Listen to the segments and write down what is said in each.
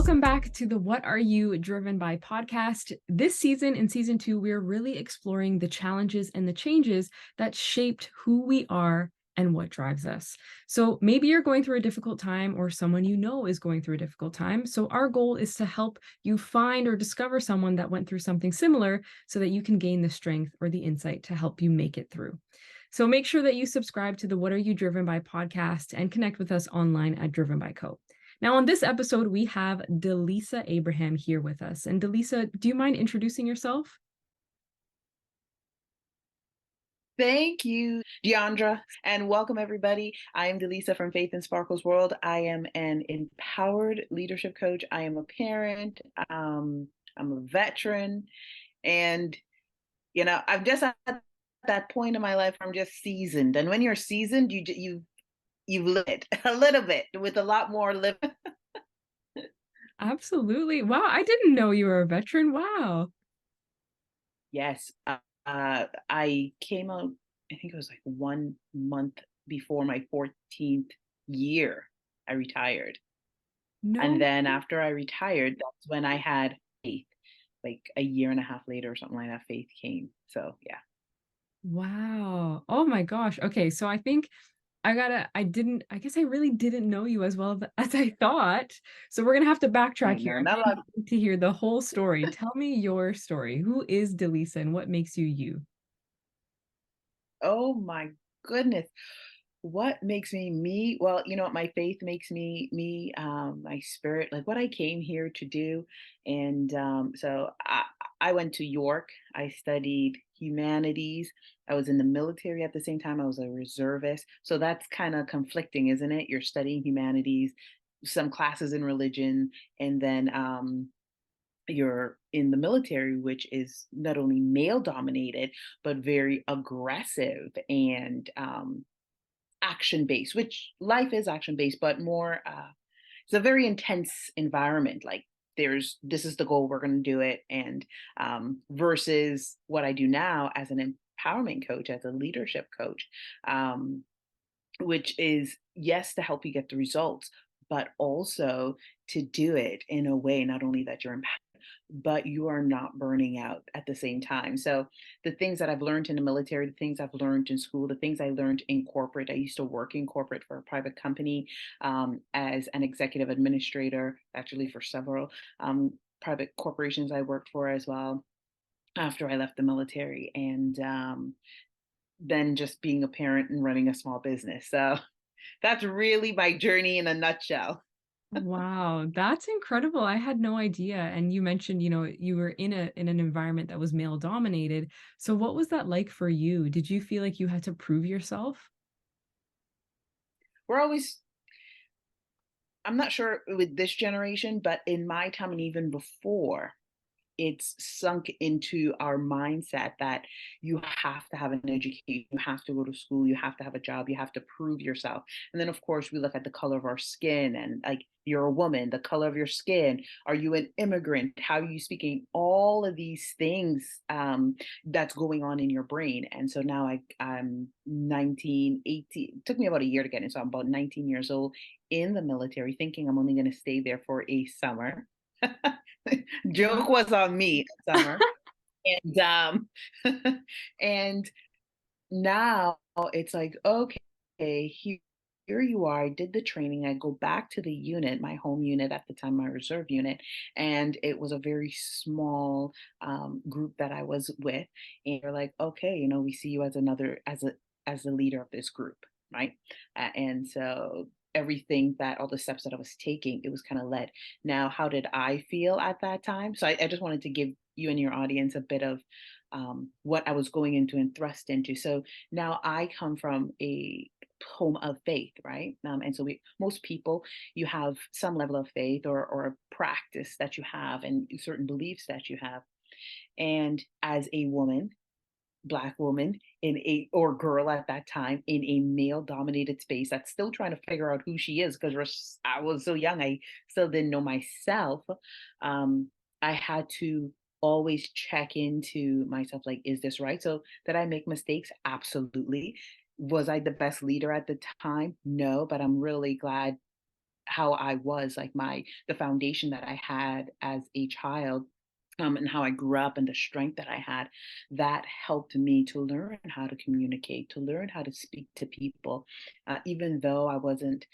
Welcome back to the What Are You Driven By podcast. This season, in season 2, we're really exploring the challenges and the changes that shaped who we are and what drives us. So maybe you're going through a difficult time, or someone you know is going through a difficult time. So our goal is to help you find or discover someone that went through something similar so that you can gain the strength or the insight to help you make it through. So make sure that you subscribe to the What Are You Driven By podcast and connect with us online at Driven by Co. Now, on this episode, we have Delisa Abraham here with us. And Delisa, do you mind introducing yourself? Thank you, Deandra, and welcome everybody. I am Delisa from Faith and Sparkles World. I am an empowered leadership coach. I am a parent. I'm a veteran, and I've just at that point in my life where I'm just seasoned. And when you're seasoned, you've lived a little bit with a lot more living. Absolutely. Wow, I didn't know you were a veteran. Wow. Yes, I came out. I think it was like 1 month before my 14th year. I retired. And No. then after I retired, that's when I had faith. Like a year and a half later or something like that, faith came. So yeah. Wow. Oh my gosh. Okay, so I guess I really didn't know you as well as I thought. So we're gonna have to backtrack I here. know. I'm Not a gonna lot. need to hear the whole story. Tell me your story. Who is Delisa and what makes you you? Oh my goodness. What makes me me? Well, you know what, my faith makes me me, my spirit, like what I came here to do. And I went to York. I studied humanities. I was in the military at the same time. I was a reservist. So that's kind of conflicting, isn't it? You're studying humanities, some classes in religion, and then you're in the military, which is not only male dominated, but very aggressive and action based, which life is action based, but more, it's a very intense environment. Like this is the goal, we're going to do it. And versus what I do now as an empowerment coach, as a leadership coach, um, which is, yes, to help you get the results, but also to do it in a way, not only that you're empowered, but you are not burning out at the same time. So the things that I've learned in the military, the things I've learned in school, the things I learned in corporate. I used to work in corporate for a private company, as an executive administrator, actually for several private corporations I worked for as well after I left the military. And then just being a parent and running a small business. So that's really my journey in a nutshell. Wow, that's incredible. I had no idea. And you mentioned, you were in an environment that was male dominated. So what was that like for you? Did you feel like you had to prove yourself? We're always, I'm not sure with this generation, but in my time and even before, it's sunk into our mindset that you have to have an education, you have to go to school, you have to have a job, you have to prove yourself. And then, of course, we look at the color of our skin and like you're a woman, the color of your skin, are you an immigrant, how are you speaking, all of these things that's going on in your brain. And so now I'm 19, 18, it took me about a year to get in. So I'm about 19 years old in the military, thinking I'm only going to stay there for a summer. Joke Wow. was on me summer. And and now it's like, okay, here you are. I did the training. I go back to the unit, my home unit at the time, my reserve unit, and it was a very small group that I was with. And they're like, okay, we see you as as a leader of this group, right? And so everything that all the steps that I was taking, it was kind of led. Now, how did I feel at that time? So I just wanted to give you and your audience a bit of what I was going into and thrust into. So now I come from a home of faith, right? And so most people, you have some level of faith or a practice that you have and certain beliefs that you have. And as a woman, Black woman in a or girl at that time in a male dominated space that's still trying to figure out who she is because I was so young, I still didn't know myself. Um, I had to always check into myself, like, is this right? So did I make mistakes? Absolutely. Was I the best leader at the time? No, but I'm really glad how I was, like the foundation that I had as a child, and how I grew up and the strength that I had, that helped me to learn how to communicate, to learn how to speak to people, even though I wasn't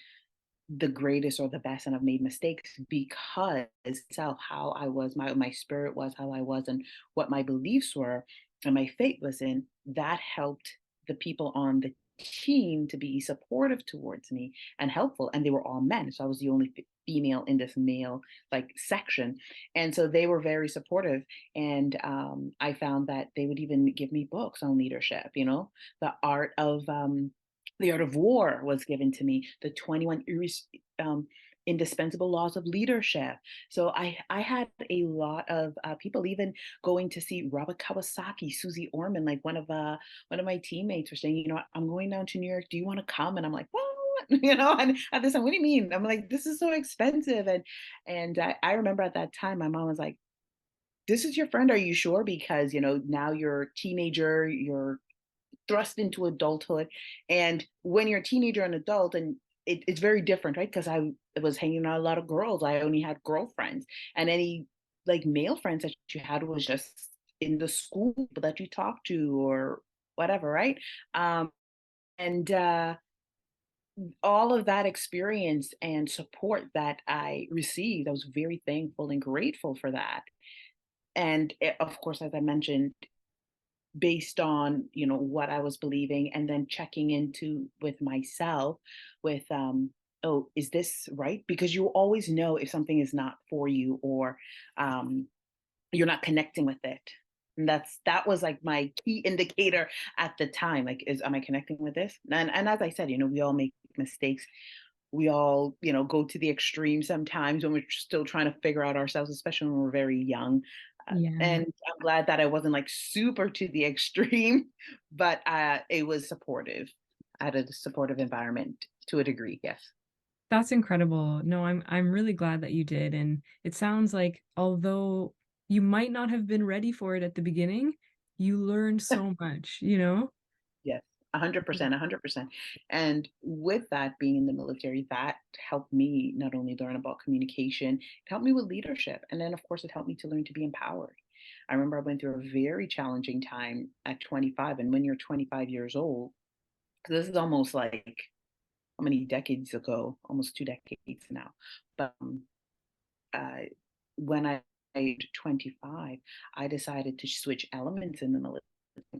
the greatest or the best and I've made mistakes, because itself how I was, my spirit was how I was, and what my beliefs were and my faith was in, that helped the people on the team to be supportive towards me and helpful, and they were all men, so I was the only female in this male like section, and so they were very supportive, and I found that they would even give me books on leadership, the art of the Art of War was given to me, the 21 indispensable laws of leadership. So I had a lot of people even going to see Robert Kawasaki, Susie Orman, like one of my teammates were saying, I'm going down to New York. Do you want to come? And I'm like, what? And at this time, what do you mean? I'm like, this is so expensive. And I remember at that time, my mom was like, this is your friend. Are you sure? Because, now you're a teenager, you're thrust into adulthood. And when you're a teenager and adult, and it's very different, right? Because I was hanging out a lot of girls. I only had girlfriends, and any like male friends that you had was just in the school that you talked to or whatever, right? And all of that experience and support that I received, I was very thankful and grateful for that. And of course, as I mentioned, based on what I was believing, and then checking into with myself with oh, is this right? Because you always know if something is not for you, or um you're not connecting with it. And that was like my key indicator at the time, like, is am I connecting with this? And as I said, we all make mistakes, we all go to the extreme sometimes when we're still trying to figure out ourselves, especially when we're very young. Yeah. And I'm glad that I wasn't like super to the extreme, but it was supportive. I had a supportive environment to a degree, yes. That's incredible. No, I'm really glad that you did. And it sounds like although you might not have been ready for it at the beginning, you learned so much, you know? Yes, 100%, 100%. And with that, being in the military, that helped me not only learn about communication, it helped me with leadership. And then, of course, it helped me to learn to be empowered. I remember I went through a very challenging time at 25. And when you're 25 years old, 'cause this is almost like how many decades ago? Almost 2 decades now. But uh, when I made 25, I decided to switch elements in the military,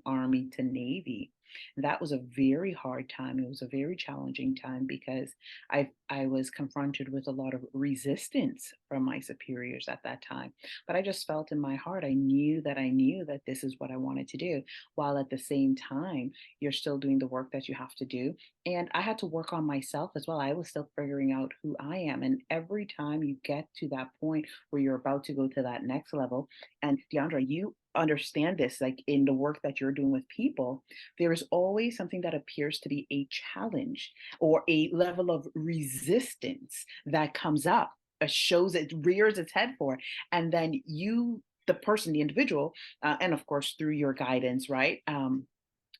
Army to Navy. That was a very hard time. It was a very challenging time because I was confronted with a lot of resistance from my superiors at that time. But I just felt in my heart, I knew that this is what I wanted to do. While at the same time, you're still doing the work that you have to do. And I had to work on myself as well. I was still figuring out who I am. And every time you get to that point where you're about to go to that next level, and Deandra, you understand this, like in the work that you're doing with people, there is always something that appears to be a challenge or a level of resistance that comes up, shows it, rears its head for it. And then you, the person, the individual, and of course through your guidance, right?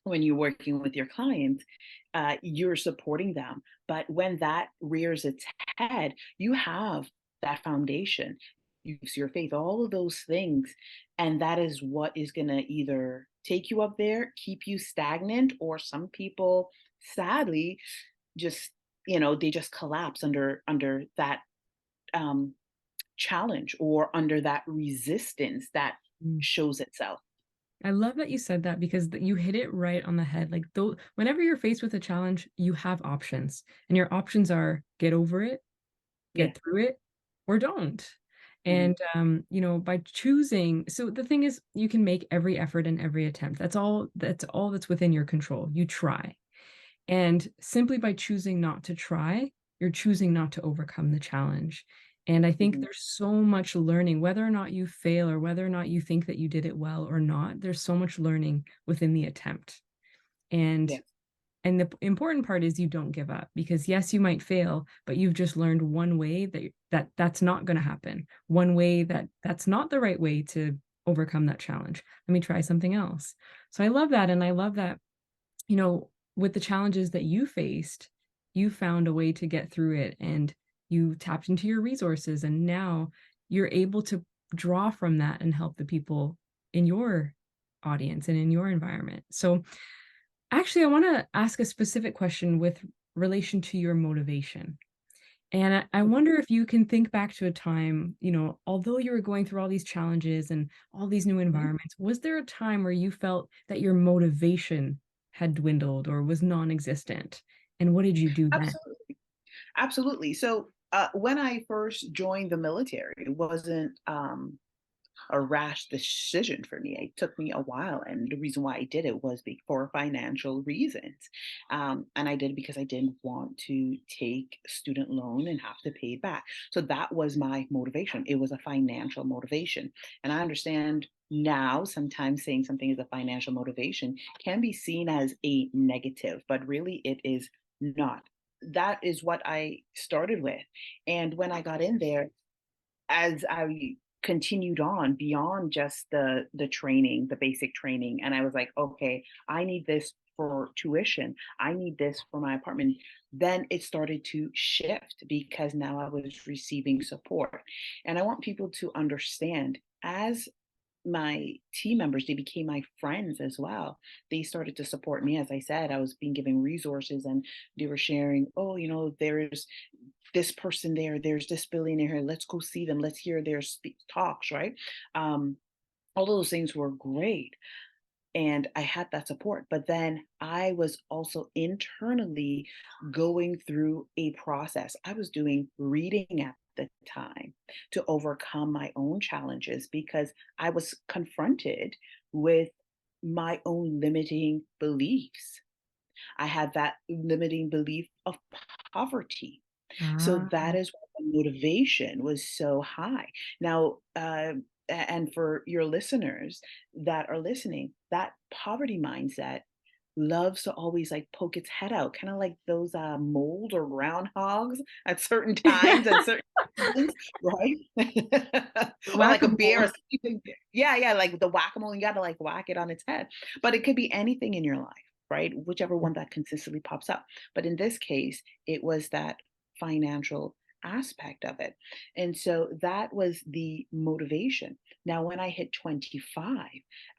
When you're working with your clients, you're supporting them. But when that rears its head, you have that foundation, use your faith, all of those things. And that is what is going to either take you up there, keep you stagnant, or some people, sadly, just, they just collapse under that um, challenge, or under that resistance that Mm. shows itself. I love that you said that because you hit it right on the head. Like though, whenever you're faced with a challenge, you have options, and your options are get over it, Yeah. get through it, or don't. Mhm. And by choosing, so the thing is, you can make every effort and every attempt. That's all that's within your control. You try. And simply by choosing not to try, you're choosing not to overcome the challenge. And I think Mhm. there's so much learning, whether or not you fail or whether or not you think that you did it well or not, there's so much learning within the attempt. And Yes. and the important part is you don't give up, because yes, you might fail, but you've just learned one way that's not going to happen. One way that's not the right way to overcome that challenge. Let me try something else. So I love that, and I love that with the challenges that you faced, you found a way to get through it, and you tapped into your resources, and now you're able to draw from that and help the people in your audience and in your environment. So actually, I want to ask a specific question with relation to your motivation. And I wonder if you can think back to a time, although you were going through all these challenges and all these new Mhm. environments, was there a time where you felt that your motivation had dwindled or was non-existent? And what did you do then? Absolutely. Absolutely. So, when I first joined the military, it wasn't a rash decision for me. It took me a while, and the reason why I did it was for financial reasons. And I did it because I didn't want to take student loan and have to pay it back. So that was my motivation. It was a financial motivation. And I understand now sometimes saying something is a financial motivation can be seen as a negative, but really it is not. That is what I started with. And when I got in there, as I continued on beyond just the training, the basic training, and I was like, okay, I need this for tuition. I need this for my apartment. Then it started to shift because now I was receiving support. And I want people to understand as my team members, they became my friends as well. They started to support me. As I said, I was being given resources and they were sharing, oh, there's this person there, there's this billionaire here, let's go see them, let's hear their talks, right? um all those things were great, and I had that support. But then I was also internally going through a process. I was doing reading at the time to overcome my own challenges because I was confronted with my own limiting beliefs. I had that limiting belief of poverty. So Ah, that is why the motivation was so high. Now, and for your listeners that are listening, that poverty mindset loves to always like poke its head out, kind of like those moles or groundhogs at certain times and certain seasons, right? Or like a bear or whack-a-mole. something. Yeah, yeah, like the whack-a-mole, you got to like whack it on its head. But it could be anything in your life, right? Whichever one that consistently pops up. But in this case, it was that financial aspect of it. And so that was the motivation. Now, when I hit 25,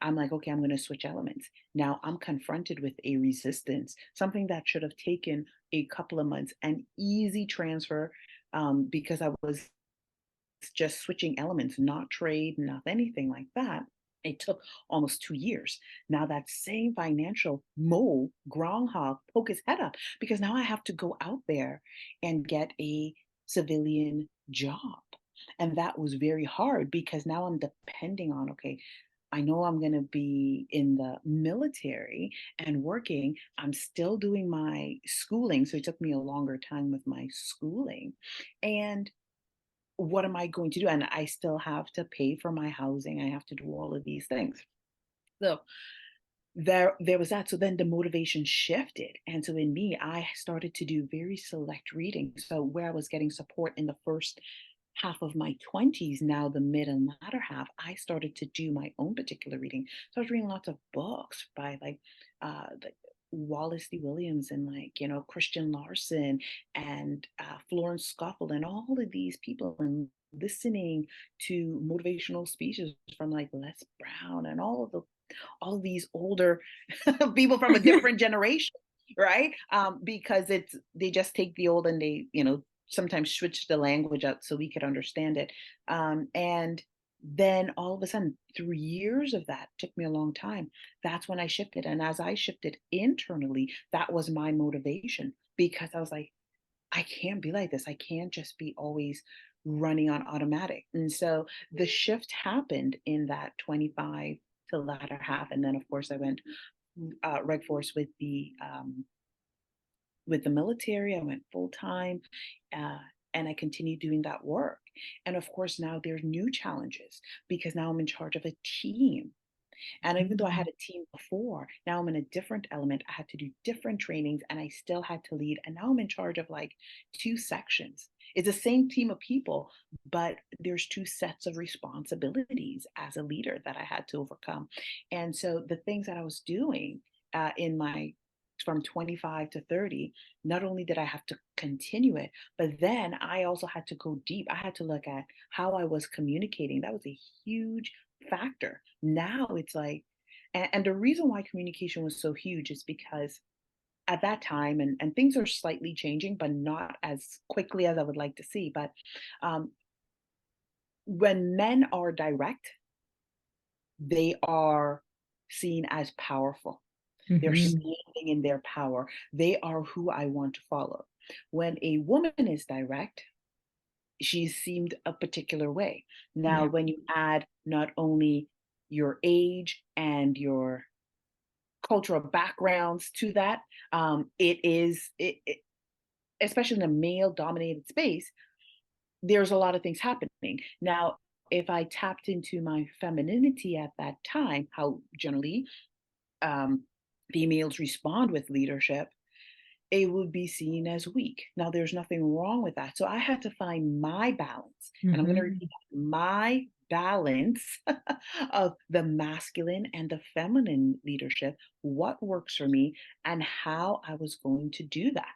I'm like, okay, I'm going to switch elements. Now I'm confronted with a resistance, something that should have taken a couple of months, an easy transfer, because I was just switching elements, not trade, not anything like that. It took almost 2 years. Now that same financial mole, groundhog, poke his head up because now I have to go out there and get a civilian job. And that was very hard because now I'm depending on, okay, I know I'm going to be in the military and working. I'm still doing my schooling. So it took me a longer time with my schooling. And what am I going to do? And I still have to pay for my housing. I have to do all of these things. So there was that. So then the motivation shifted. And so in me, I started to do very select reading. So where I was getting support in the first half of my 20s, now the mid and latter half, I started to do my own particular reading. So I was reading lots of books by like Wallace D. Williams and Christian Larson and Florence Scoffel and all of these people, and listening to motivational speeches from like Les Brown and all of these older people from a different generation, right? Because they just take the old and they, sometimes switch the language up so we could understand it. And then all of a sudden, through years of that, took me a long time. That's when I shifted. And as I shifted internally, that was my motivation because I was like, I can't be like this. I can't just be always running on automatic. And so the shift happened in that 25 to latter half. And then of course I went reg force with the military. I went full time, uh, and I continued doing that work. And of course now there's new challenges because now I'm in charge of a team, and even though I Mm. had a team before, now I'm in a different element. I had to do different trainings and I still had to lead. And now I'm in charge of like two sections. It's the same team of people, but there's two sets of responsibilities as a leader that I had to overcome. And so the things that I was doing in my from 25 to 30, not only did I have to continue it, but then I also had to go deep. I had to look at how I was communicating. That was a huge factor. Now it's like, and the reason why communication was so huge is because at that time, and things are slightly changing, but not as quickly as I would like to see. But um, when men are direct, they are seen as powerful. They're Hmm. standing in their power. They are who I want to follow. When a woman is direct, she's seemed a particular way. Now, Yeah. when you add not only your age and your cultural backgrounds to that, especially in a male dominated space, there's a lot of things happening. Now, if I tapped into my femininity at that time, how generally um, females respond with leadership, it would be seen as weak. Now, there's nothing wrong with that. So I had to find my balance. And I'm going to Hmm. repeat that, my balance of the masculine and the feminine leadership, what works for me, and how I was going to do that.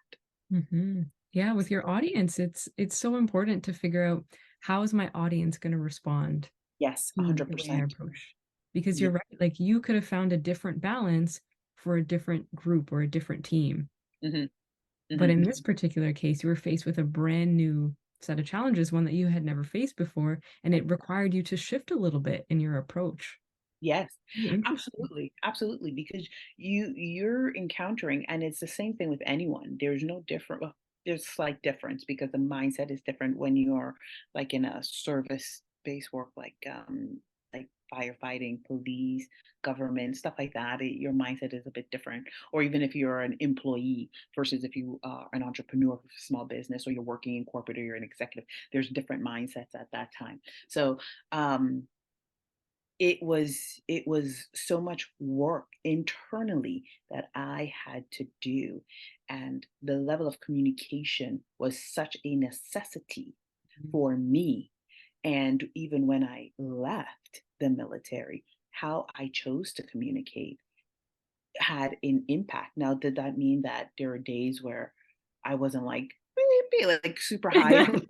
Hmm. Yeah, with your audience, it's so important to figure out how is my audience going to respond Yes, to the way I 100%. approach. Because Yeah. you're right, like you could have found a different balance for a different group or a different team. Hmm. But Hmm. in this particular case, you were faced with a brand new set of challenges, one that you had never faced before, and it required you to shift a little bit in your approach. Yes, Really interesting. absolutely, absolutely, because you're encountering, and it's the same thing with anyone. There's no different. Well, there's slight difference because the mindset is different when you're like in a service-based work, like firefighting, police, government, stuff like that. Your mindset is a bit different. Or even if you're an employee versus if you are an entrepreneur with a small business, or you're working in corporate, or you're an executive. There's different mindsets at that time. So. Um, it was so much work internally that I had to do, and the level of communication was such a necessity Mhm. for me. And even when I left the military, how I chose to communicate had an impact. Now, did that mean that there are days where I wasn't like like super high on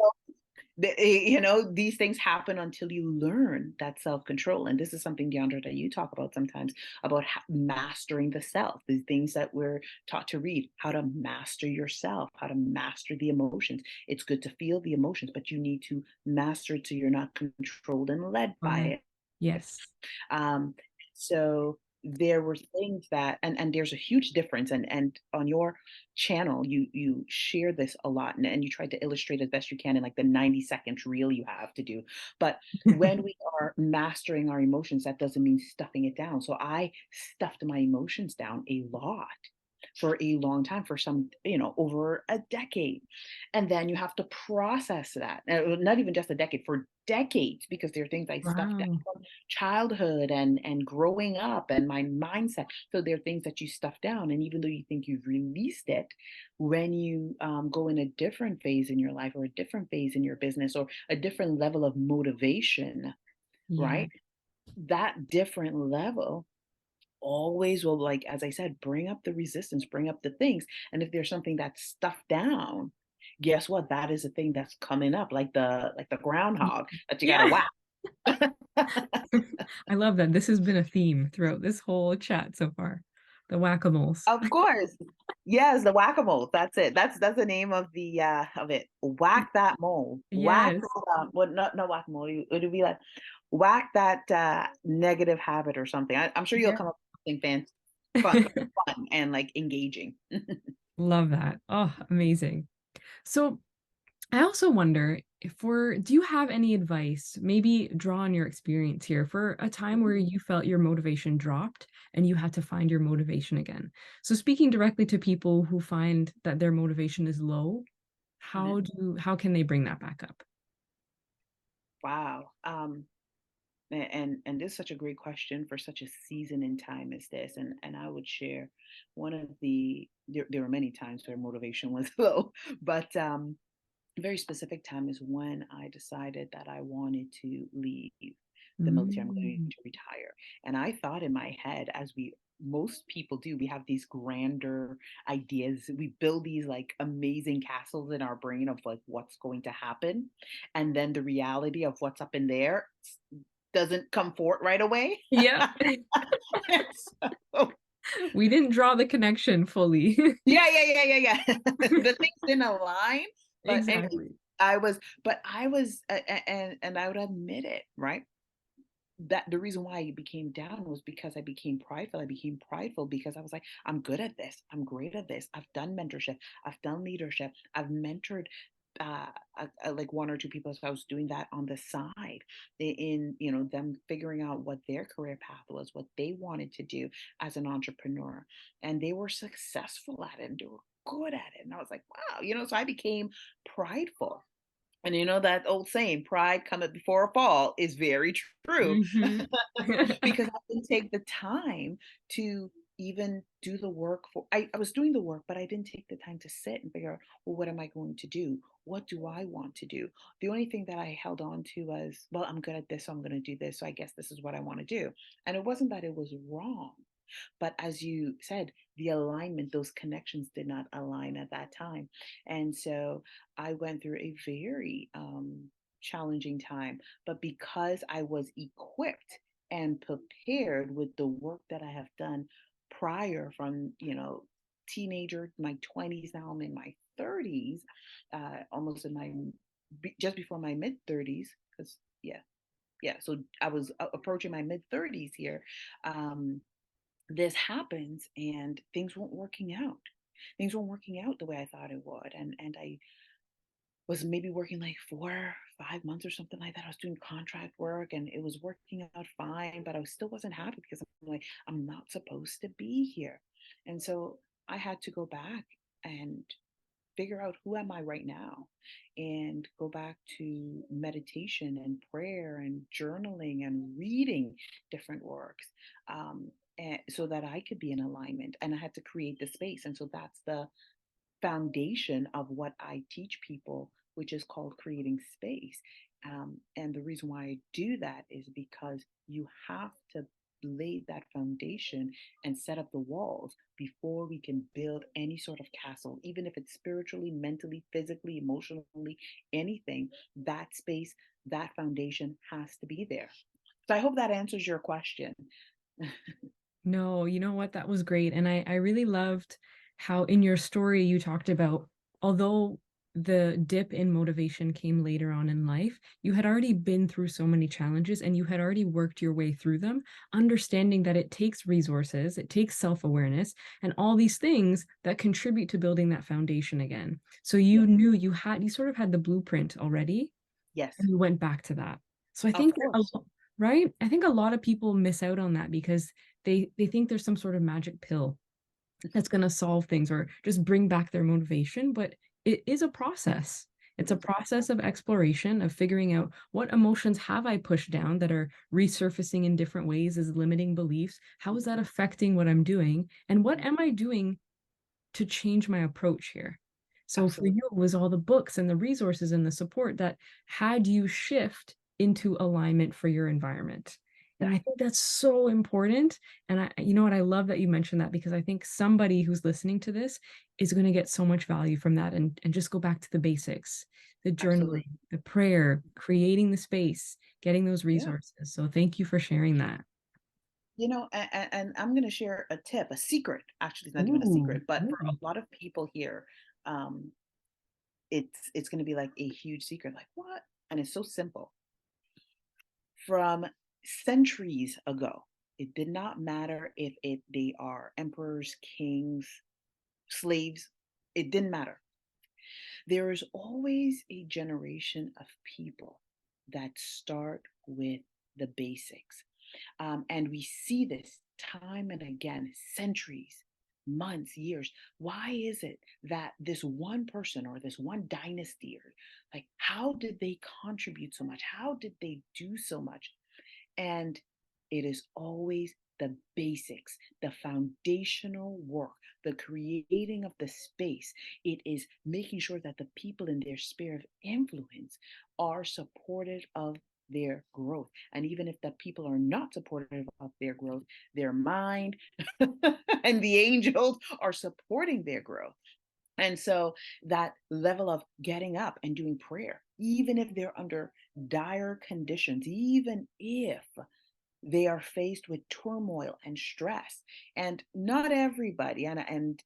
these things happen until you learn that self-control. And this is something, Deandra, that you talk about sometimes, about mastering the self, the things that we're taught to read, how to master yourself, how to master the emotions. It's good to feel the emotions, but you need to master it so you're not controlled and led by Uh, it. yes. um, so there were things that, and there's a huge difference, and on your channel you share this a lot, and you try to illustrate as best you can in like the 90 seconds reel you have to do. But when we are mastering our emotions, that doesn't mean stuffing it down. So I stuffed my emotions down a lot for a long time, for some, over a decade. And then you have to process that. Not even just a decade, for decades, because there are things I stuffed down Wow. from childhood and growing up and my mindset. So there are things that you stuff down. And even though you think you've released it, when you go in a different phase in your life, or a different phase in your business, or a different level of motivation, Yeah. right? That different level always will, like, as I said, bring up the resistance, bring up the things. And if there's something that's stuffed down, guess what? That is a thing that's coming up, like the Y groundhog that you gotta yeah. whack. I love that. This has been a theme throughout this whole chat so far. The whack-a-moles. Of course. Yes, the whack-a-mole. That's it. That's the name of it. Whack that mole. Whack Yes. that, well, not whack-a-mole. It would be like whack that negative habit or something. I'm sure you'll Yeah. come up with something fun and like engaging. Love that. Oh, amazing. So I also wonder do you have any advice, maybe draw on your experience here for a time where you felt your motivation dropped and you had to find your motivation again? So speaking directly to people who find that their motivation is low, Mhm. how can they bring that back up? Wow. And this is such a great question for such a season in time as this. And I would share one of there were many times where motivation was low, but a very specific time is when I decided that I wanted to leave the military. I'm going Mm. to retire. And I thought in my head, as we most people do. We have these grander ideas. We build these like amazing castles in our brain of like what's going to happen. And then the reality of what's up in there doesn't come forth right away. Yep. And so, We didn't draw the connection fully. yeah, yeah, yeah, yeah, yeah. The things didn't align. But anyway, Exactly. I was, and I would admit it, right? That the reason why I became down was because I became prideful. I became prideful because I was like, I'm good at this. I'm great at this. I've done mentorship. I've done leadership. I've mentored like one or two people. So I was doing that on the side in, them figuring out what their career path was, what they wanted to do as an entrepreneur. And they were successful at it and they were good at it. And I was like, wow, so I became prideful. And that old saying, pride cometh before a fall, is very true. Mhm. Because I didn't take the time to even do the work I was doing the work, but I didn't take the time to sit and figure out, well, what am I going to do? What do I want to do? The only thing that I held on to was, well, I'm good at this, so I'm going to do this. So I guess this is what I want to do. And it wasn't that it was wrong. But as you said, the alignment, those connections did not align at that time. And so I went through a very challenging time. But because I was equipped and prepared with the work that I have done prior from, teenager, my 20s, now I'm in my 30s, almost in my, just before my mid 30s, because, yeah, yeah. So I was approaching my mid 30s here. Um, this happens and things weren't working out. Things weren't working out the way I thought it would. And I was maybe working like 4 5 months or something like that. I was doing contract work and it was working out fine, but I still wasn't happy because I'm like, I'm not supposed to be here. And so I had to go back and figure out who am I right now and go back to meditation and prayer and journaling and reading different works, so that I could be in alignment. And I had to create the space. And so that's the foundation of what I teach people, which is called creating space. And the reason why I do that is because you have to lay that foundation and set up the walls before we can build any sort of castle, even if it's spiritually, mentally, physically, emotionally, anything. That space, that foundation has to be there. So I hope that answers your question. No, you know what? That was great. And I really loved how in your story you talked about, although the dip in motivation came later on in life, you had already been through so many challenges and you had already worked your way through them, understanding that it takes resources, it takes self-awareness, and all these things that contribute to building that foundation again. So you Yes, knew you sort of had the blueprint already, yes, and you went back to that. So I of think course. right? I think a lot of people miss out on that because they think there's some sort of magic pill that's going to solve things or just bring back their motivation, but it is a process. It It's a is a process process. of exploration, of figuring out what emotions have I pushed down that are resurfacing in different ways as limiting beliefs. How is that affecting what I'm doing? And what Mhm. am I doing to change my approach here? So for Absolutely. you, it was all the books and the resources and the support that had you shift into alignment for your environment. And Yeah, I think that's so important. And you know what, I love that you mentioned that because I think somebody who's listening to this is going to get so much value from that and just go back to the basics, the absolutely. journaling, the prayer, creating the space, getting those Yeah. resources. So thank you for sharing that. And I'm going to share a tip, a secret. Actually, it's not even a Ooh, secret, but for ooh. a lot of people here, um, it's going to be like a huge secret. Like what? And it's so simple. From centuries ago, it did not matter if they are emperors, kings, slaves. It didn't matter. There is always a generation of people that start with the basics. And we see this time and again, centuries, months, years. Why is it that this one person or this one dynasty, or like, how did they contribute so much? How did they do so much? And it is always the basics, the foundational work, the creating of the space. It is making sure that the people in their sphere of influence are supportive of their growth. And even if the people are not supportive of their growth, their mind and the angels are supporting their growth. And so that level of getting up and doing prayer, even if they're under dire conditions, even if they are faced with turmoil and stress, and not everybody, and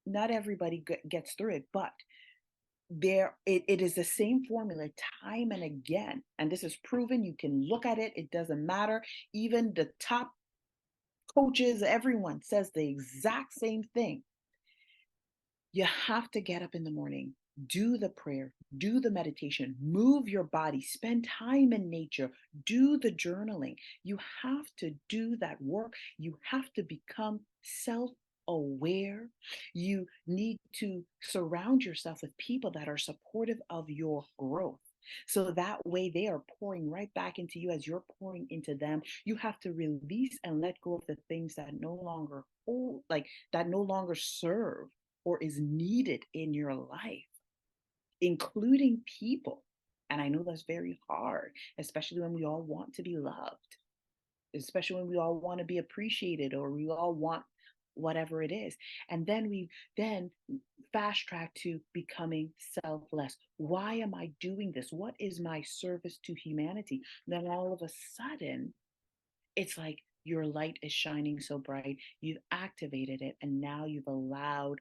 not everybody gets through it, but it is the same formula time and again, and this is proven. You can look at it, it doesn't matter. Even the top coaches, everyone says the exact same thing. You have to get up in the morning, do the prayer, do the meditation, move your body, spend time in nature, do the journaling. You have to do that work. You have to become self aware. You need to surround yourself with people that are supportive of your growth. So that way they are pouring right back into you as you're pouring into them. You have to release and let go of the things that no longer hold, like that no longer serve or is needed in your life, including people. And I know that's very hard, especially when we all want to be loved, especially when we all want to be appreciated, or we all want whatever it is. And then we then fast track to becoming selfless. Why am I doing this? What is my service to humanity? Then all of a sudden, it's like your light is shining so bright, you've activated it, and now you've allowed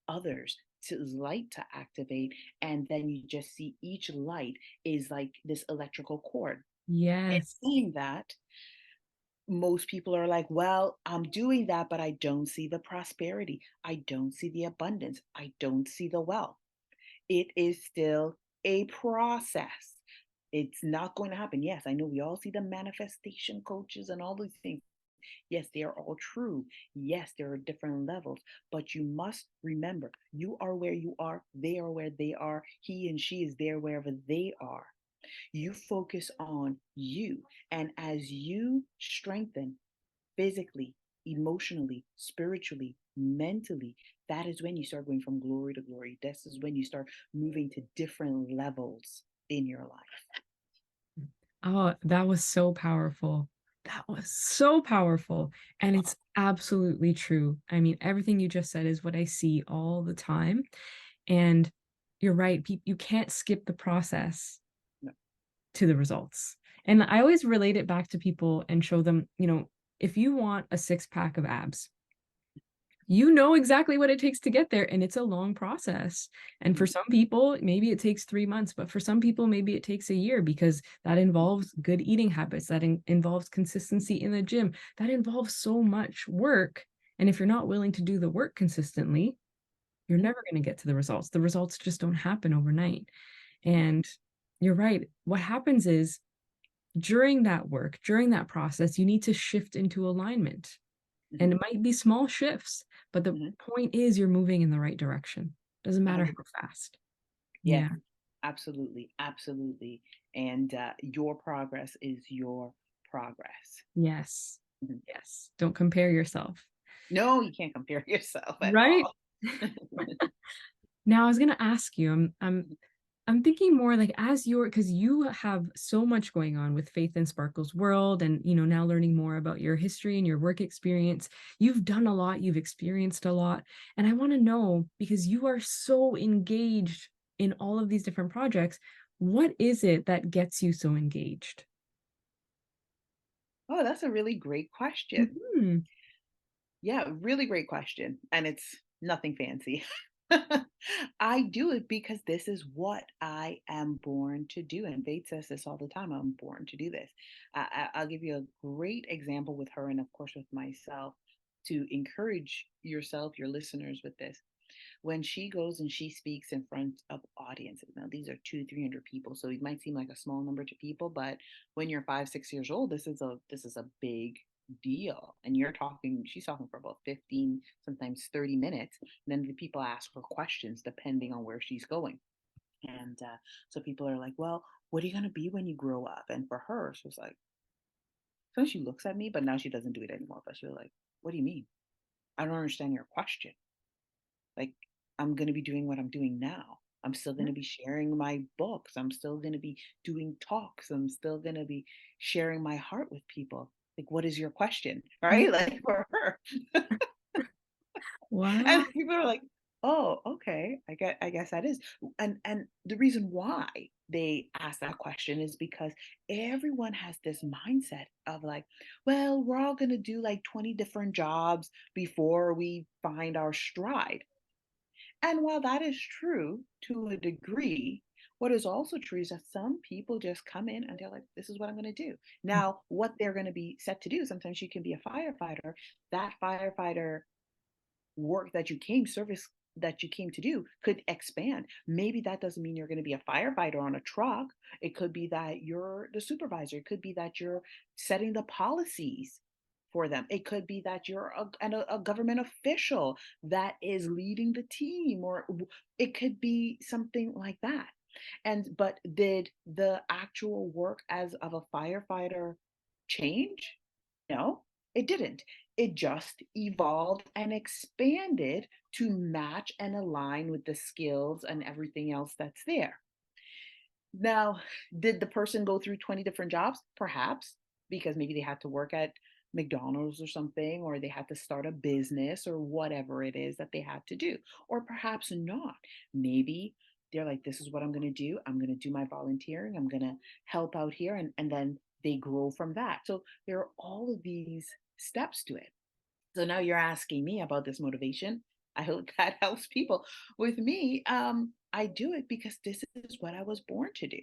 others to light to activate. And then you just see each light is like this electrical cord. And Yes. saying that, most people are like, well, I'm doing that, but I don't see the prosperity. I don't see the abundance. I don't see the wealth. It is still a process. It's not going to happen. Yes, I know we all see the manifestation coaches and all these things. Yes, they are all true. Yes, there are different levels, but you must remember you are where you are, they are where they are, he and she is there wherever they are. You focus on you. And as you strengthen physically, emotionally, spiritually, mentally, that is when you start going from glory to glory. This is when you start moving to different levels in your life. Oh, that was so powerful. That was so powerful. And it's absolutely true. I mean, everything you just said is what I see all the time. And you're right. You can't skip the process No. to the results. And I always relate it back to people and show them, if you want a six pack of abs, you know exactly what it takes to get there, and it's a long process. And for Mhm. some people maybe it takes 3 months, but for some people maybe it takes a year, because that involves good eating habits, that involves consistency in the gym, that involves so much work. And if you're not willing to do the work consistently, you're Mhm. never going to get to the results just don't happen overnight. And you're right, what happens is during that work, during that process, you need to shift into alignment. And Mhm. it might be small shifts, but the Mhm. point is you're moving in the right direction. Doesn't matter 100. how fast. Yes, Yeah. absolutely, absolutely. And your progress is your progress. Yes. Mhm. Yes. Don't compare yourself. No, you can't compare yourself at Right? all. Now I was gonna ask you, I'm thinking more like as you're, because you have so much going on with Faith and Sparkle's world, and now learning more about your history and your work experience. You've done a lot, you've experienced a lot. And I want to know, because you are so engaged in all of these different projects, what is it that gets you so engaged? Oh, that's a really great question. Mhm. Yeah, really great question. And it's nothing fancy. I do it because this is what I am born to do. And Bates says this all the time. I'm born to do this. I'll give you a great example with her, and of course with myself, to encourage yourself, your listeners, with this. When she goes and she speaks in front of audiences, now these are 300 people, so it might seem like a small number to people, but when you're 5, 6 years old, this is a big deal. And she's talking for about 15, sometimes 30 minutes. And then the people ask her questions depending on where she's going. And so people are like, well, what are you going to be when you grow up? And for her, she was like, so she looks at me, but now she doesn't do it anymore. But she was like, what do you mean? I don't understand your question. Like, I'm going to be doing what I'm doing now. I'm still going Yeah. to be sharing my books. I'm still going to be doing talks. I'm still going to be sharing my heart with people. Like, what is your question? Yeah. Right? Like for her. Wow. And people are like, "Oh, okay. I guess that is." And the reason why they ask that question is because everyone has this mindset of like, "Well, we're all going to do like 20 different jobs before we find our stride." And while that is true to a degree, what is also true is that some people just come in and they're like, this is what I'm going to do. Now, what they're going to be set to do, sometimes you can be a firefighter. That firefighter work that you came service that you came to do could expand. Maybe that doesn't mean you're going to be a firefighter on a truck. It could be that you're the supervisor. It could be that you're setting the policies for them. It could be that you're a government official that is leading the team, or it could be something like that. And but did the actual work as of a firefighter change? No, it didn't. It just evolved and expanded to match and align with the skills and everything else that's there. Now, did the person go through 20 different jobs? Perhaps, because maybe they had to work at McDonald's or something, or they had to start a business or whatever it is that they had to do. Or perhaps not. Maybe they're like, this is what I'm going to do. I'm going to do my volunteering. I'm going to help out here. And then they grow from that. So there are all of these steps to it. So now you're asking me about this motivation. I hope that helps people. With me, I do it because this is what I was born to do.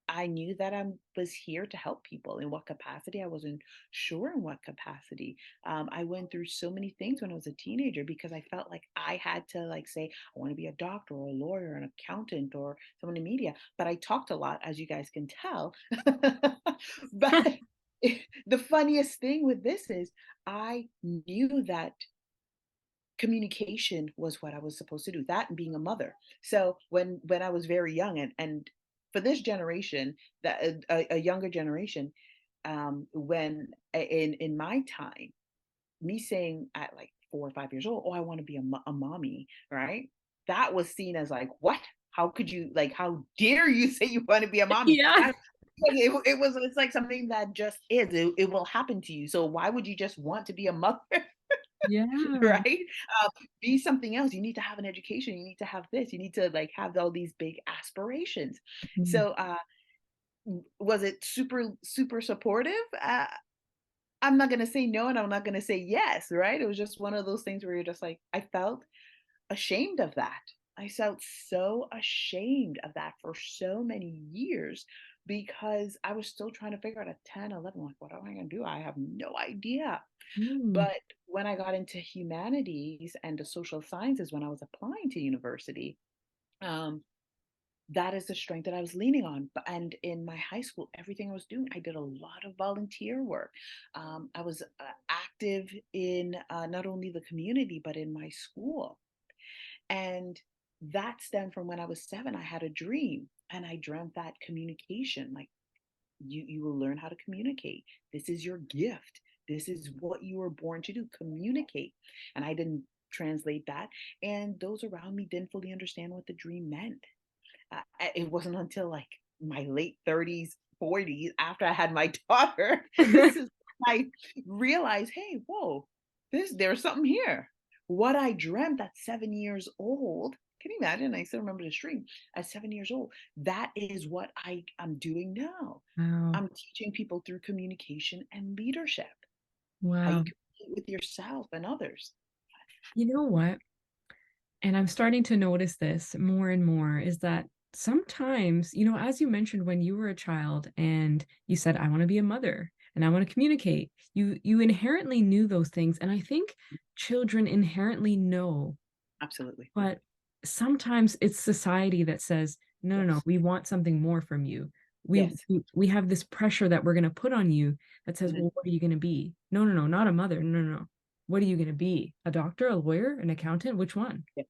I knew that I was here to help people. In what capacity? I wasn't sure in what capacity. I went through so many things when I was a teenager because I felt like I had to like say, I want to be a doctor or a lawyer, an accountant, or someone in media. But I talked a lot, as you guys can tell. But the funniest thing with this is I knew that communication was what I was supposed to do, that and being a mother. So when I was very young, and for this generation, that a younger generation, when in my time, me saying at like 4 or 5 years old, oh, I want to be a mommy, right? That was seen as like, what? How could you like? How dare you say you want to be a mommy? Yeah. It was it's like something that just is. It will happen to you. So why would you just want to be a mother? Yeah. Right? Be something else. You need to have an education. You need to have this. You need to like have all these big aspirations. Mhm. So, was it super supportive? I'm not gonna say no, and I'm not gonna say yes. Right? It was just one of those things where you're just like, I felt ashamed of that. I felt so ashamed of that for so many years because I was still trying to figure out at 10, 11, like, what am I going to do? I have no idea. Mm. But when I got into humanities and the social sciences, when I was applying to university, um, that is the strength that I was leaning on. And in my high school, everything I was doing, I did a lot of volunteer work. I was active in not only the community, but in my school. And that stemmed from when I was 7. I had a dream and I dreamt that communication, like you will learn how to communicate. This is your gift. This is what you were born to do, communicate. And I didn't translate that. And those around me didn't fully understand what the dream meant. It wasn't until like my late 30s, 40s, after I had my daughter, this is when I realized, hey, whoa, there's something here. What I dreamt at 7 years old, can you imagine? I still remember this dream at 7 years old. That is what I'm doing now. Wow. I'm teaching people through communication and leadership, how you Wow. communicate with yourself and others. You know what? And I'm starting to notice this more and more is that sometimes, as you mentioned when you were a child and you said, I want to be a mother and I want to communicate, you inherently knew those things. And I think children inherently know, Absolutely. but sometimes it's society that says, no, no, no, Yes. we want something more from you. We Yes. we we have this pressure that we're going to put on you that says, Mhm. well, what are you going to be? No, no, no, not a mother. No, no, no. What are you going to be? A doctor, a lawyer, an accountant? Which one? Yeah.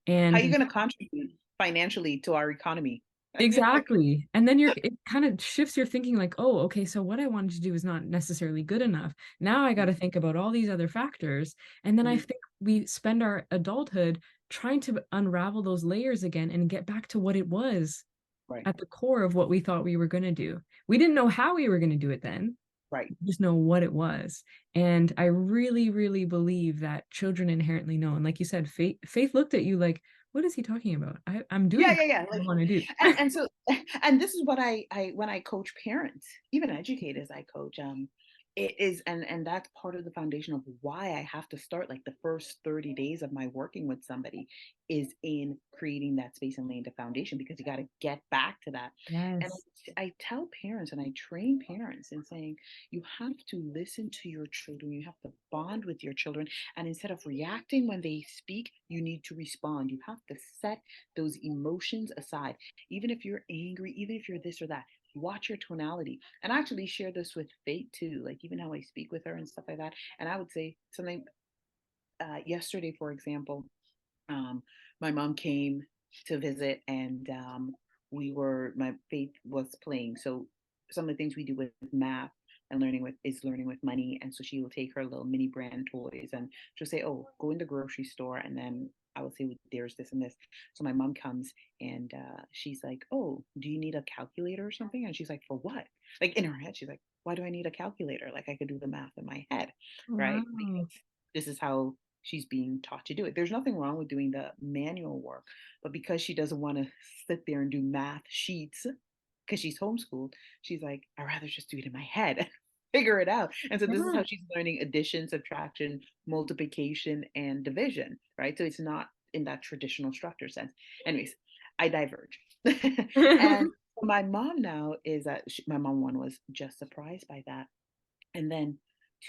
How are you And going to contribute financially to our economy? exactly. And then it kind of shifts your thinking like, oh, okay, so what I wanted to do is not necessarily good enough. Now I got to think about all these other factors. And then I Mhm. think we spend our adulthood trying to unravel those layers again and get back to what it was Right. at the core of what we thought we were going to do. We didn't know how we were going to do it then, Right. just know what it was. And I really, really believe that children inherently know. And like you said, Faith looked at you like, what is he talking about? I'm Yeah, doing yeah, yeah. what I Like, want to do. and so, and this is what I when I coach parents, even educators, I coach. It is, and that's part of the foundation of why I have to start. Like the first 30 days of my working with somebody is in creating that space and laying the foundation, because you got to get back to that. And Yes. I tell parents and I train parents in saying you have to listen to your children. You have to bond with your children, and instead of reacting when they speak, you need to respond. You have to set those emotions aside. Even if you're angry, even if you're this or that, watch your tonality. And I actually share this with Fate too, like even how I speak with her and stuff like that. And I would say something yesterday, for example, um, my mom came to visit, and my Faith was playing. So some of the things we do with math and learning with money. And so she will take her little mini brand toys and she'll say, "Oh, go in the grocery store." And then I will say, "Well, there's this and this." So my mom comes and she's like, "Oh, do you need a calculator or something?" And she's like, "For what?" Like in her head, she's like, "Why do I need a calculator? Like I could do the math in my head." Right? Wow. Because this is how she's being taught to do it. There's nothing wrong with doing the manual work, but because she doesn't want to sit there and do math sheets because she's homeschooled, she's like, "I'd rather just do it in my head." Figure it out. And so this is Yeah. how she's learning addition, subtraction, multiplication, and division, right? So it's not in that traditional structure sense. Anyways, I diverge. And my mom now is my mom one was just surprised by that. And then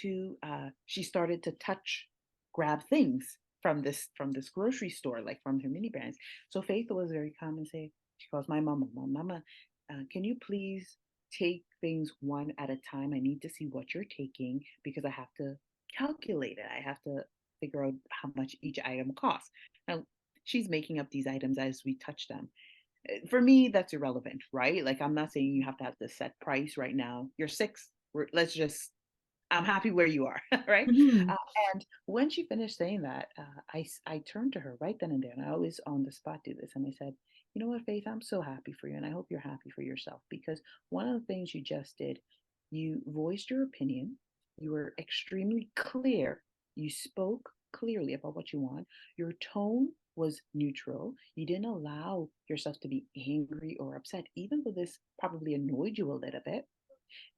two, she started to grab things from this grocery store, like from her mini brands. So Faith was very calm and say, she calls my mama, "Mama, can you please take things one at a time? I need to see what you're taking because I have to calculate it. I have to figure out how much each item costs." Now she's making up these items as we touch them. For me, that's irrelevant, right? Like I'm not saying you have to have the set price right now. You're six. Let's just I'm happy where you are, right? Mhm. Uh, and when she finished saying that, I turned to her right then and there, and I always on the spot do this, and I said, "You know what, Faith? I'm so happy for you, and I hope you're happy for yourself because one of the things you just did, you voiced your opinion, you were extremely clear, you spoke clearly about what you want, your tone was neutral, you didn't allow yourself to be angry or upset, even though this probably annoyed you a little bit,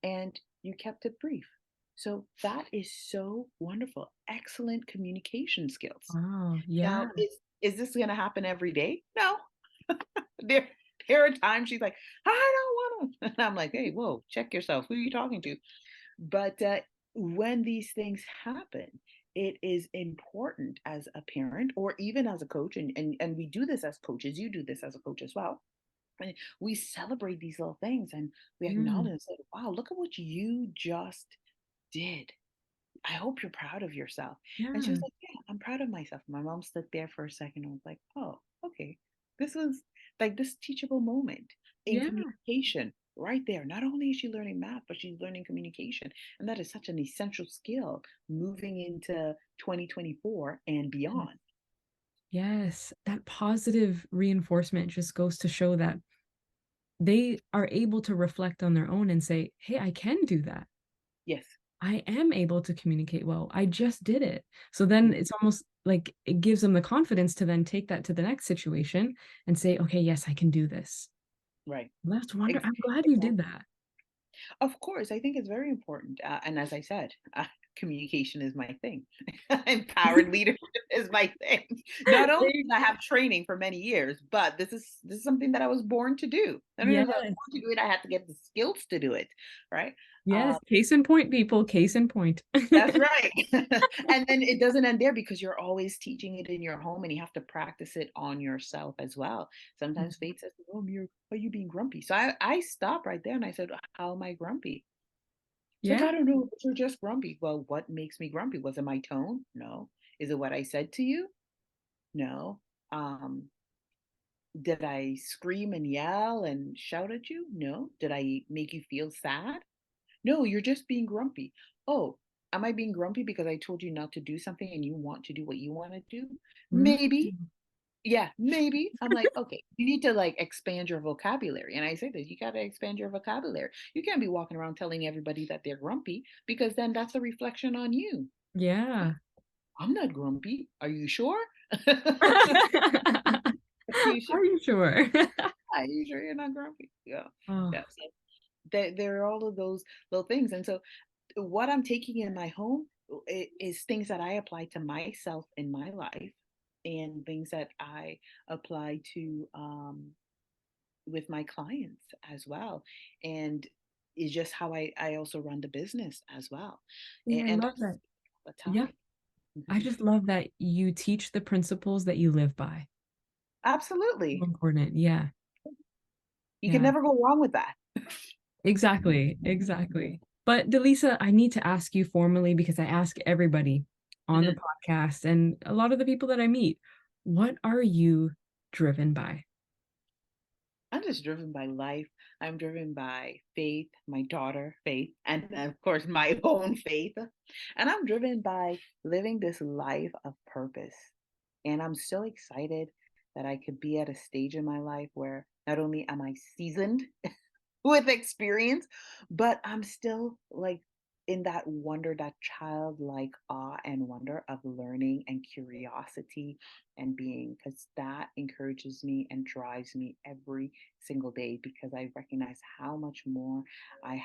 and you kept it brief." So that is so wonderful. Excellent communication skills. Wow. Yeah. Now, is this going to happen every day? No. There, there are times she's like, "I don't want to," and I'm like, "Hey, whoa, check yourself. Who are you talking to?" But when these things happen, it is important as a parent or even as a coach, and we do this as coaches. You do this as a coach as well. And we celebrate these little things and we acknowledge Mm. and say, "Wow, look at what you just did. I hope you're proud of yourself." And she was Yeah. like, "Yeah, I'm proud of myself." My mom stood there for a second and was like, "Oh, okay." This was like this teachable moment in Yeah. communication right there. Not only is she learning math, but she's learning communication. And that is such an essential skill moving into 2024 and beyond. Yes. That positive reinforcement just goes to show that they are able to reflect on their own and say, hey, I can do that. Yes. I am able to communicate well. I just did it. So then Mhm. it's almost like it gives them the confidence to then take that to the next situation and say, okay, yes, I can do this. Right. Well, that's wonderful. Ex- I'm glad you did Exactly. that. Of course, I think it's very important. And as I said, communication is my thing. Empowered leadership is my thing. Not only did I have training for many years, but this is something that I was born to do. And as I was Yes. born to do it, I had to get the skills to do it, right? Yes. Um, Case in point, people. Case in point. that's right. And then it doesn't end there because you're always teaching it in your home and you have to practice it on yourself as well. Sometimes Faith says, "Oh, are you being grumpy?" So I stopped right there and I said, "How am I grumpy?" She's like, Yeah. "I don't know, but you're just grumpy." Well, what makes me grumpy? Was it my tone? No. Is it what I said to you? No. Um, did I scream and yell and shout at you? No. Did I make you feel sad? No, you're just being grumpy. Oh, am I being grumpy because I told you not to do something and you want to do what you want to do? Mm. Maybe. Yeah, maybe. I'm like, okay, you need to like expand your vocabulary. And I say that you got to expand your vocabulary. You can't be walking around telling everybody that they're grumpy because then that's a reflection on you. Yeah. I'm not grumpy. Are you sure? Are you sure? Are you sure? Are you sure you're not grumpy? Yeah. Oh, Yeah. So there are all of those little things. And so what I'm taking in my home is things that I apply to myself in my life and things that I apply to with my clients as well. And it's just how I also run the business as well. yeah, I And love that's that. the Yeah. time. I just love that you teach the principles that you live by. So Absolutely. important. Yeah. You can Yeah. never go wrong with that. Exactly. Exactly. But Delisa, I need to ask you formally because I ask everybody on the Mhm. podcast and a lot of the people that I meet, what are you driven by? I'm just driven by life. I'm driven by faith, my daughter, Faith, and of course, my own faith. And I'm driven by living this life of purpose. And I'm so excited that I could be at a stage in my life where not only am I seasoned with experience, but I'm still like in that wonder, that childlike awe and wonder of learning and curiosity and being, because that encourages me and drives me every single day because I recognize how much more I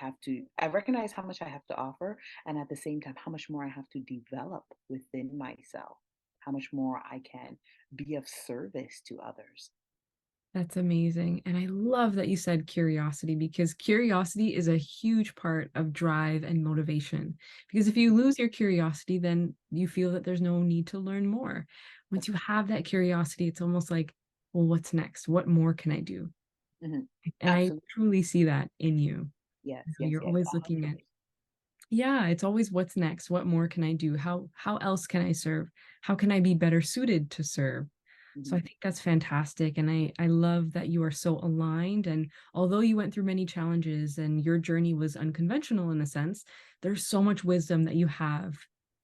recognize how much I have to offer, and at the same time, how much more I have to develop within myself, how much more I can be of service to others. That's amazing. And I love that you said curiosity because curiosity is a huge part of drive and motivation. Because if you lose your curiosity, then you feel that there's no need to learn more. Once you have that curiosity, it's almost like, well, what's next? What more can I do? Mhm. And I Absolutely. truly see that in you. Yes, So yes, you're yes, always looking at 100%. yeah, it's always what's next? What more can I do? How else can I serve? How can I be better suited to serve? So I Mhm. think that's fantastic. And I love that you are so aligned. And although you went through many challenges and your journey was unconventional in a sense, there's so much wisdom that you have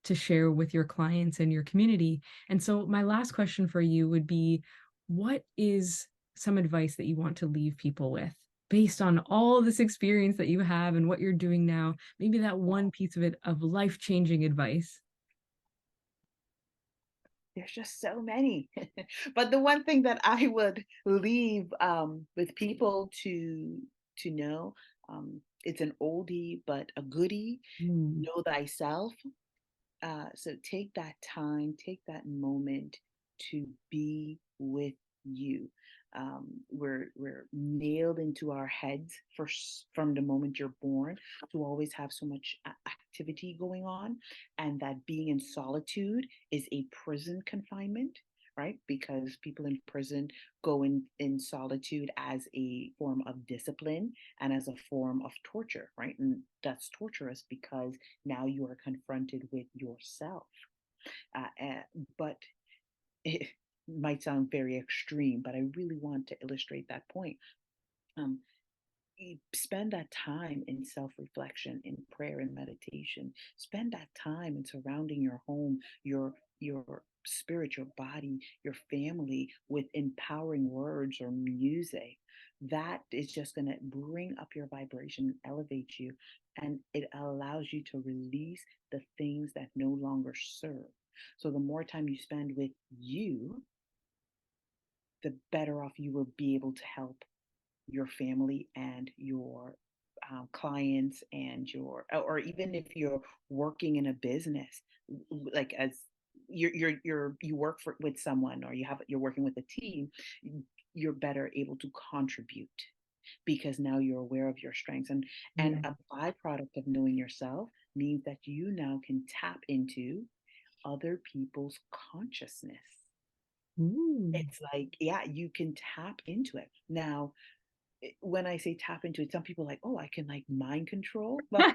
to share with your clients and your community. And so my last question for you would be, what is some advice that you want to leave people with based on all this experience that you have and what you're doing now? Maybe that one piece of it of life-changing advice. There's just so many. But the one thing that I would leave with people to know, it's an oldie but a goodie. Mm, Know thyself. So take that time, take that moment to be with you. We're nailed into our heads from the moment you're born to always have so much activity going on, and that being in solitude is a prison confinement, right? Because people in prison go in solitude as a form of discipline and as a form of torture, right? And that's torturous because now you are confronted with yourself. But it might sound very extreme, but I really want to illustrate that point. Um, Spend that time in self-reflection, in prayer and meditation. Spend that time in surrounding your home, your spirit, your body, your family with empowering words or music. That is just going to bring up your vibration, elevate you, and it allows you to release the things that no longer serve. So the more time you spend with you, the better off you will be able to help your family and your clients and your, or even if you're working in a business, like as you work with someone, or you're working with a team, you're better able to contribute because now you're aware of your strengths. And yeah. a byproduct of knowing yourself means that you now can tap into other people's consciousness. Ooh. It's like, yeah, you can tap into it now. When I say tap into it, some people are like, oh, I can like mind control. Well,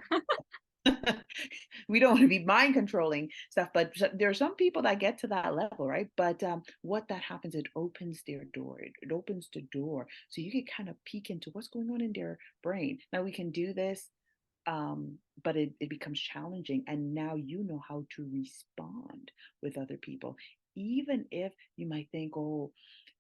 we don't want to be mind controlling stuff, but there are some people that get to that level, right? But what that happens, it opens their door. It opens the door, so you can kind of peek into what's going on in their brain. Now we can do this, but it becomes challenging, and now you know how to respond with other people. even if you might think, oh,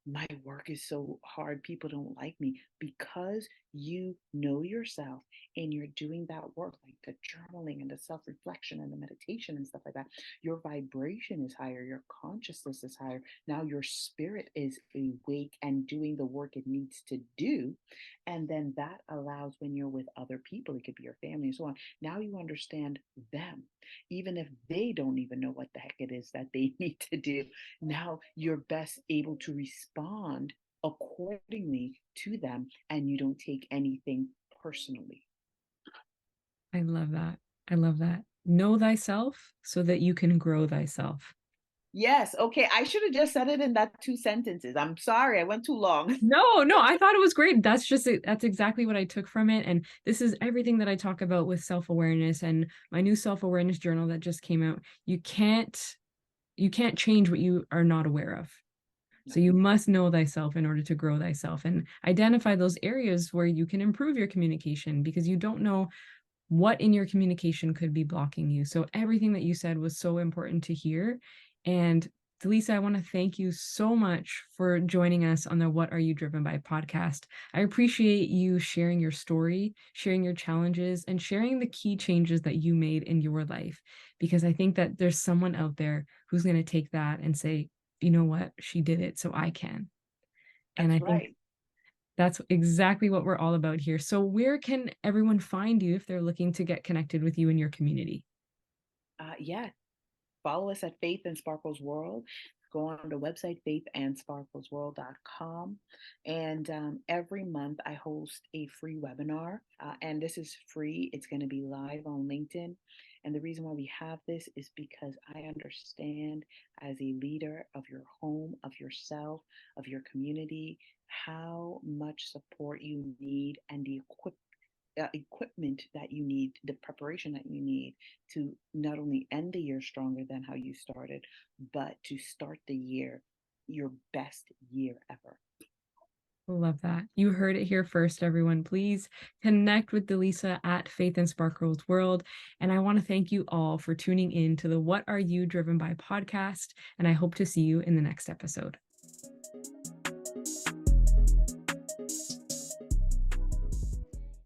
my work is so hard, people don't like me, because you know yourself and you're doing that work, like the journaling and the self reflection and the meditation and stuff like that. Your vibration is higher, your consciousness is higher. Now your spirit is awake and doing the work it needs to do. And then that allows, when you're with other people, it could be your family and so on. Now you understand them, even if they don't even know what the heck it is that they need to do. Now you're best able to respond accordingly to them, and you don't take anything personally. I love that. I love that. Know thyself so that you can grow thyself. Yes, okay, I should have just said it in that 2 sentences. I'm sorry, I went too long. No, no, I thought it was great. That's exactly what I took from it. And this is everything that I talk about with self-awareness and my new self-awareness journal that just came out. You can't change what you are not aware of. No, So you must know thyself in order to grow thyself and identify those areas where you can improve your communication because you don't know what in your communication could be blocking you. So everything that you said was so important to hear. And Delisa, I want to thank you so much for joining us on the What Are You Driven By podcast. I appreciate you sharing your story, sharing your challenges, and sharing the key changes that you made in your life. Because I think that there's someone out there who's going to take that and say, you know what, she did it, so I can. And I that's think right. that's exactly what we're all about here. So, where can everyone find you if they're looking to get connected with you in your community? Yeah, follow us at Faith and Sparkles World. Go on the website, faithandsparklesworld.com. And every month I host a free webinar. And this is free, it's going to be live on LinkedIn. And the reason why we have this is because I understand, as a leader of your home, of yourself, of your community, how much support you need and the equipment that you need, the preparation that you need to not only end the year stronger than how you started, but to start the year your best year ever. Love that. You heard it here first, everyone. Please connect with Delisa at Faith and Sparkles World. And I want to thank you all for tuning in to the What Are You Driven By podcast. And I hope to see you in the next episode.